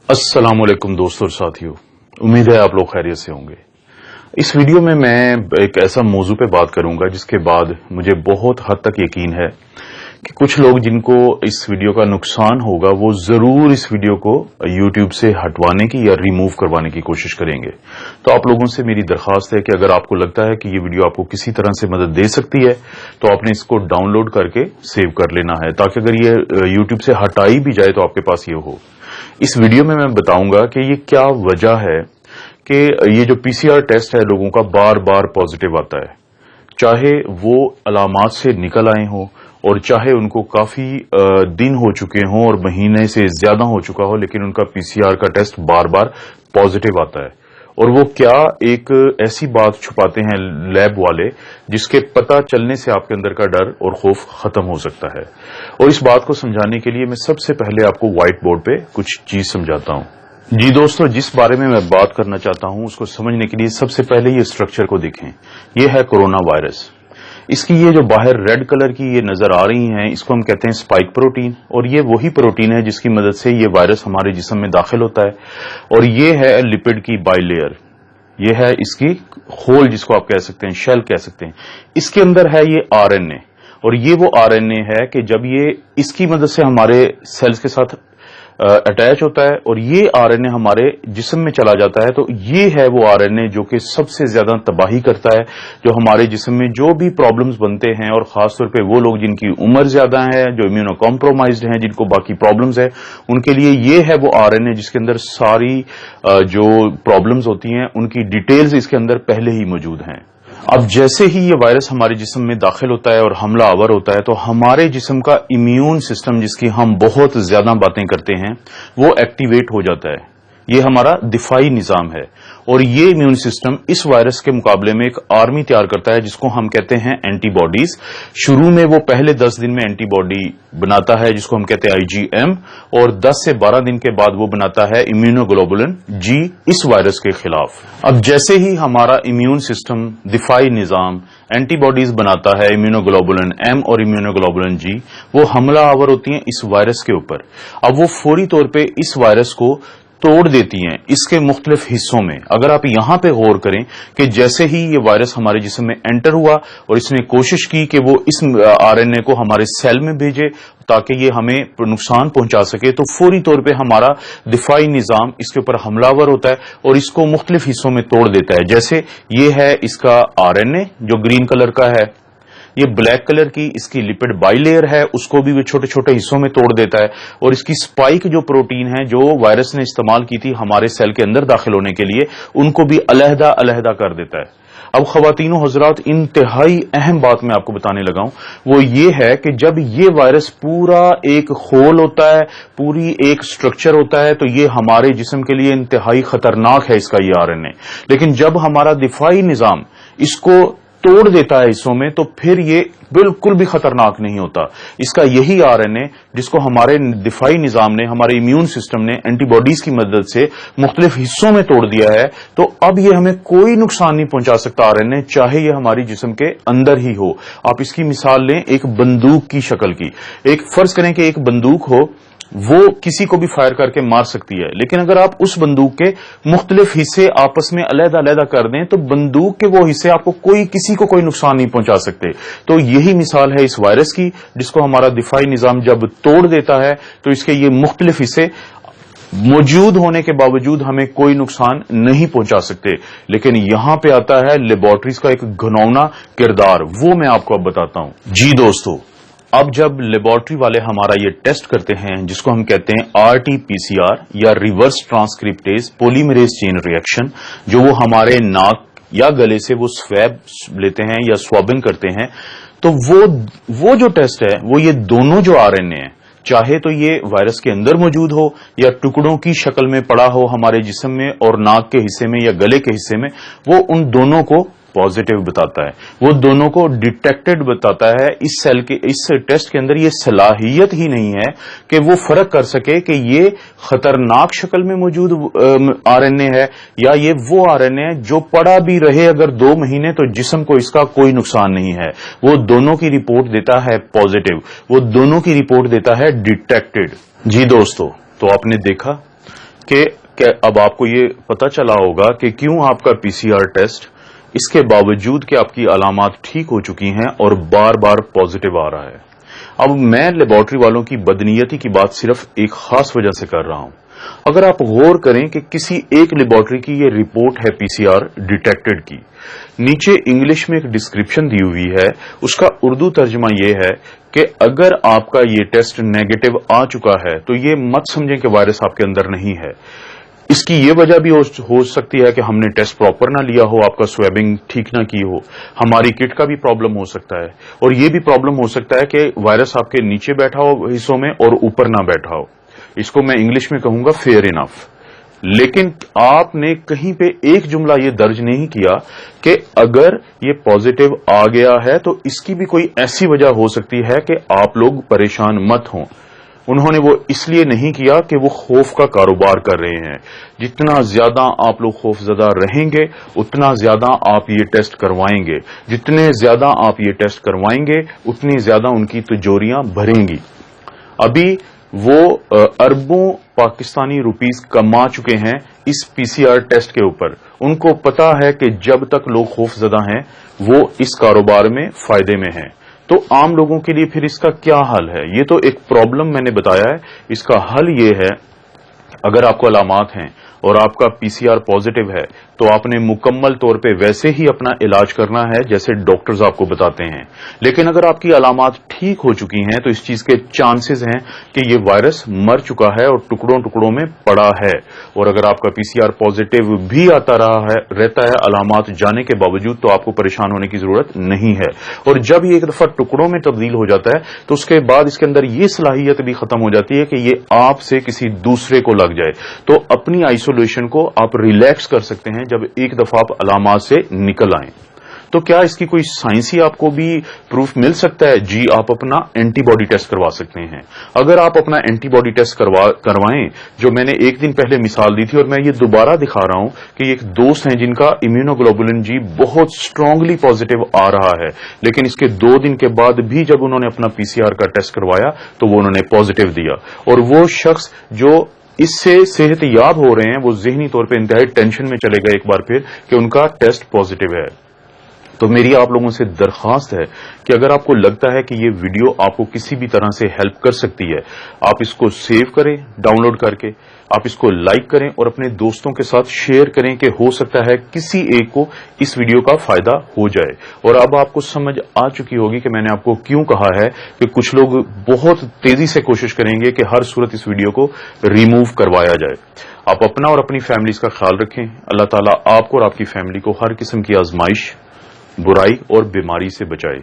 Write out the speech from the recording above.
अस्सलाम वालेकुम दोस्तों और साथियों, उम्मीद है आप लोग खैरियत से होंगे। इस वीडियो में मैं एक ऐसा मौजू पे बात करूंगा जिसके बाद मुझे बहुत हद तक यकीन है कि कुछ लोग जिनको इस वीडियो का नुकसान होगा वो जरूर इस वीडियो को YouTube से हटवाने की या रिमूव करवाने की कोशिश करेंगे। तो आप लोगों से मेरी दरखास्त है कि अगर आपको लगता है कि ये वीडियो आपको किसी तरह से मदद दे सकती है तो आपने इसको डाउनलोड करके सेव कर लेना है, ताकि अगर ये YouTube से हटाई भी जाए तो आपके पास ये हो। इस वीडियो में मैं बताऊंगा कि ये क्या वजह है कि ये जो PCR टेस्ट है लोगों का बार बार पॉजिटिव आता है, चाहे वो अलामात से निकल आए हों और चाहे उनको काफी दिन हो चुके हों और महीने से ज्यादा हो चुका हो, लेकिन उनका PCR का टेस्ट बार बार पॉजिटिव आता है। और वो क्या एक ऐसी बात छुपाते हैं लैब वाले जिसके पता चलने से आपके अंदर का डर और खौफ खत्म हो सकता है। और इस बात को समझाने के लिए मैं सबसे पहले आपको व्हाइट बोर्ड पे कुछ चीज समझाता हूं। जी दोस्तों, जिस बारे में मैं बात करना चाहता हूं उसको समझने के लिए सबसे पहले ये स्ट्रक्चर को देखें। ये है कोरोना वायरस। इसकी ये जो बाहर रेड कलर की ये नजर आ रही हैं, इसको हम कहते हैं स्पाइक प्रोटीन, और ये वही प्रोटीन है जिसकी मदद से ये वायरस हमारे जिस्म में दाखिल होता है। और ये है लिपिड की बाइलेयर, ये है इसकी होल जिसको आप कह सकते हैं, शेल कह सकते हैं। इसके अंदर है ये RNA, और ये वो RNA है कि जब ये इसकी मदद से हमारे सेल्स के साथ अटैच होता है और ये RNA हमारे जिस्म में चला जाता है, तो ये है वो RNA जो कि सबसे ज्यादा तबाही करता है, जो हमारे जिस्म में जो भी प्रॉब्लम्स बनते हैं, और खासतौर पे वो लोग जिनकी उम्र ज्यादा है, जो इम्यूनो कॉम्प्रोमाइज्ड हैं, जिनको बाकी प्रॉब्लम्स है, उनके लिए ये है वो RNA जिसके अंदर सारी जो प्रॉब्लम्स होती हैं उनकी डिटेल्स इसके अंदर पहले ही मौजूद हैं। अब जैसे ही ये वायरस हमारे जिस्म में दाखिल होता है और हमला आवर होता है, तो हमारे जिस्म का इम्यून सिस्टम, जिसकी हम बहुत ज्यादा बातें करते हैं, वो एक्टिवेट हो जाता है। ये हमारा दिफाई निजाम है, और ये इम्यून सिस्टम इस वायरस के मुकाबले में एक आर्मी तैयार करता है जिसको हम कहते हैं एंटीबॉडीज। शुरू में वो पहले 10 दिन में एंटीबॉडी बनाता है जिसको हम कहते हैं IgM, और 10 से 12 दिन के बाद वो बनाता है इम्यूनोग्लोबुलिन G इस वायरस के खिलाफ। अब जैसे ही हमारा इम्यून सिस्टम, दिफाई निजाम एंटीबॉडीज बनाता है इम्यूनोग्लोबुलिन M और इम्यूनोग्लोबुलिन G, वो हमला आवर होती हैं इस वायरस के ऊपर। अब वो फौरी तौर पे इस वायरस को तोड़ देती हैं इसके मुख्तलिफ हिस्सों में। अगर आप यहां पे गौर करें कि जैसे ही ये वायरस हमारे जिस्म में एंटर हुआ और इसने कोशिश की कि वो इस RNA को हमारे सेल में भेजे ताकि ये हमें नुकसान पहुंचा सके, तो फौरी तौर पे हमारा दिफाई निजाम इसके ऊपर हमलावर होता है और इसको मुख्तलिफ हिस्सों में तोड़ देता है। जैसे ये है इसका RNA जो ग्रीन कलर का है, ये ब्लैक कलर की इसकी लिपिड बाइलेयर है, उसको भी वो छोटे छोटे हिस्सों में तोड़ देता है, और इसकी स्पाइक जो प्रोटीन है जो वायरस ने इस्तेमाल की थी हमारे सेल के अंदर दाखिल होने के लिए, उनको भी अलहदा अलहदा कर देता है। अब खवातीनो हजरात, इंतहाई अहम बात मैं आपको बताने लगा हूं, वो ये है कि जब ये वायरस पूरा एक होल होता है, पूरी एक स्ट्रक्चर होता है, तो ये हमारे जिस्म के लिए इंतहाई खतरनाक है इसका ये RNA। लेकिन जब हमारा दिफाई निजाम इसको तोड़ देता है हिस्सों में, तो फिर ये बिल्कुल भी खतरनाक नहीं होता। इसका यही RNA जिसको हमारे दिफाई निजाम ने, हमारे इम्यून सिस्टम ने एंटीबॉडीज की मदद से मुख्तलिफ हिस्सों में तोड़ दिया है, तो अब ये हमें कोई नुकसान नहीं पहुंचा सकता RNA, चाहे ये हमारी जिस्म के अंदर ही हो। आप इसकी मिसाल लें एक बंदूक की शक्ल की। एक फर्ज करें कि एक बंदूक हो, वो किसी को भी फायर करके मार सकती है, लेकिन अगर आप उस बंदूक के मुख्तलिफ हिस्से आपस में अलग अलग कर दें तो बंदूक के वो हिस्से आपको किसी को कोई नुकसान नहीं पहुंचा सकते। तो यही मिसाल है इस वायरस की, जिसको हमारा दिफाई निजाम जब तोड़ देता है तो इसके ये मुख्तलिफ हिस्से मौजूद होने के बावजूद हमें कोई नुकसान नहीं पहुंचा सकते। लेकिन यहां पे आता है लेबोरेटरीज का एक घिनौना किरदार, वो मैं आपको अब बताता हूं। जी दोस्तों, अब जब लेबोरेटरी वाले हमारा ये टेस्ट करते हैं जिसको हम कहते हैं RT-PCR या reverse transcriptase polymerase chain reaction, जो वो हमारे नाक या गले से वो स्वैब लेते हैं या स्वाबिंग करते हैं, तो वो जो टेस्ट है वो ये दोनों जो RNA है, चाहे तो ये वायरस के अंदर मौजूद हो या टुकड़ों की शक्ल में पड़ा हो हमारे जिस्म में और नाक के हिस्से में या गले के हिस्से में, वो उन दोनों को पॉजिटिव बताता है, वो दोनों को डिटेक्टेड बताता है। इस सेल के इस टेस्ट के अंदर ये सलाहियत ही नहीं है कि वो फर्क कर सके कि ये खतरनाक शक्ल में मौजूद RNA है या ये वो RNA है जो पड़ा भी रहे अगर 2 महीने तो जिस्म को इसका कोई नुकसान नहीं है। वो दोनों की रिपोर्ट देता है पॉजिटिव, वो दोनों की रिपोर्ट देता है डिटेक्टेड। जी दोस्तों, तो आपने देखा کہ اب آپ کو یہ پتا چلا ہوگا کہ کیوں آپ کا PCR ٹیسٹ اس کے باوجود کہ آپ کی علامات ٹھیک ہو چکی ہیں اور بار بار پازیٹو آ رہا ہے۔ اب میں لیبارٹری والوں کی بدنیتی کی بات صرف ایک خاص وجہ سے کر رہا ہوں۔ اگر آپ غور کریں کہ کسی ایک لیبارٹری کی یہ رپورٹ ہے PCR ڈیٹیکٹڈ کی، نیچے انگلش میں ایک ڈسکرپشن دی ہوئی ہے، اس کا اردو ترجمہ یہ ہے کہ اگر آپ کا یہ ٹیسٹ نیگیٹو آ چکا ہے تو یہ مت سمجھیں کہ وائرس آپ کے اندر نہیں ہے۔ اس کی یہ وجہ بھی ہو سکتی ہے کہ ہم نے ٹیسٹ پراپر نہ لیا ہو، آپ کا سویبنگ ٹھیک نہ کی ہو، ہماری کٹ کا بھی پرابلم ہو سکتا ہے، اور یہ بھی پرابلم ہو سکتا ہے کہ وائرس آپ کے نیچے بیٹھا ہو حصوں میں اور اوپر نہ بیٹھا ہو۔ اس کو میں انگلش میں کہوں گا فیئر انف۔ لیکن آپ نے کہیں پہ ایک جملہ یہ درج نہیں کیا کہ اگر یہ پازیٹو آ گیا ہے تو اس کی بھی کوئی ایسی وجہ ہو سکتی ہے کہ آپ لوگ پریشان مت ہوں۔ انہوں نے وہ اس لیے نہیں کیا کہ وہ خوف کا کاروبار کر رہے ہیں۔ جتنا زیادہ آپ لوگ خوف زدہ رہیں گے اتنا زیادہ آپ یہ ٹیسٹ کروائیں گے، جتنے زیادہ آپ یہ ٹیسٹ کروائیں گے اتنی زیادہ ان کی تجوریاں بھریں گی۔ ابھی وہ اربوں پاکستانی روپیز کما چکے ہیں اس PCR ٹیسٹ کے اوپر۔ ان کو پتا ہے کہ جب تک لوگ خوف زدہ ہیں وہ اس کاروبار میں فائدے میں ہیں۔ تو عام لوگوں کے لیے پھر اس کا کیا حل ہے؟ یہ تو ایک پرابلم میں نے بتایا ہے، اس کا حل یہ ہے اگر آپ کو علامات ہیں اور آپ کا PCR پازیٹو ہے تو آپ نے مکمل طور پہ ویسے ہی اپنا علاج کرنا ہے جیسے ڈاکٹرز آپ کو بتاتے ہیں۔ لیکن اگر آپ کی علامات ٹھیک ہو چکی ہیں تو اس چیز کے چانسز ہیں کہ یہ وائرس مر چکا ہے اور ٹکڑوں ٹکڑوں میں پڑا ہے، اور اگر آپ کا PCR پازیٹو بھی آتا رہتا ہے علامات جانے کے باوجود تو آپ کو پریشان ہونے کی ضرورت نہیں ہے۔ اور جب یہ ایک دفعہ ٹکڑوں میں تبدیل ہو جاتا ہے تو اس کے بعد اس کے اندر یہ صلاحیت بھی ختم ہو جاتی ہے کہ یہ آپ سے کسی دوسرے کو لگ جائے۔ تو اپنی آئسولیشن کو آپ ریلیکس کر سکتے ہیں جب ایک دفعہ آپ علامات سے نکل آئیں۔ تو کیا اس کی کوئی سائنسی آپ کو بھی پروف مل سکتا ہے؟ جی، آپ اپنا اینٹی باڈی ٹیسٹ کروا سکتے ہیں۔ اگر آپ اپنا اینٹی باڈی ٹیسٹ کروائیں، جو میں نے ایک دن پہلے مثال دی تھی اور میں یہ دوبارہ دکھا رہا ہوں کہ ایک دوست ہیں جن کا امیونوگلوبولن جی بہت اسٹرانگلی پازیٹو آ رہا ہے، لیکن اس کے 2 دن کے بعد بھی جب انہوں نے اپنا PCR کا ٹیسٹ کروایا تو وہ انہوں نے پازیٹو دیا، اور وہ شخص جو اس سے صحت یاب ہو رہے ہیں وہ ذہنی طور پہ انتہائی ٹینشن میں چلے گئے ایک بار پھر کہ ان کا ٹیسٹ پازیٹو ہے۔ تو میری آپ لوگوں سے درخواست ہے کہ اگر آپ کو لگتا ہے کہ یہ ویڈیو آپ کو کسی بھی طرح سے ہیلپ کر سکتی ہے، آپ اس کو سیو کریں ڈاؤن لوڈ کر کے، آپ اس کو لائک کریں اور اپنے دوستوں کے ساتھ شیئر کریں کہ ہو سکتا ہے کسی ایک کو اس ویڈیو کا فائدہ ہو جائے۔ اور اب آپ کو سمجھ آ چکی ہوگی کہ میں نے آپ کو کیوں کہا ہے کہ کچھ لوگ بہت تیزی سے کوشش کریں گے کہ ہر صورت اس ویڈیو کو ریموو کروایا جائے۔ آپ اپنا اور اپنی فیملیز کا خیال رکھیں۔ اللہ تعالیٰ آپ کو اور آپ کی فیملی کو ہر قسم کی آزمائش، برائی اور بیماری سے بچائے۔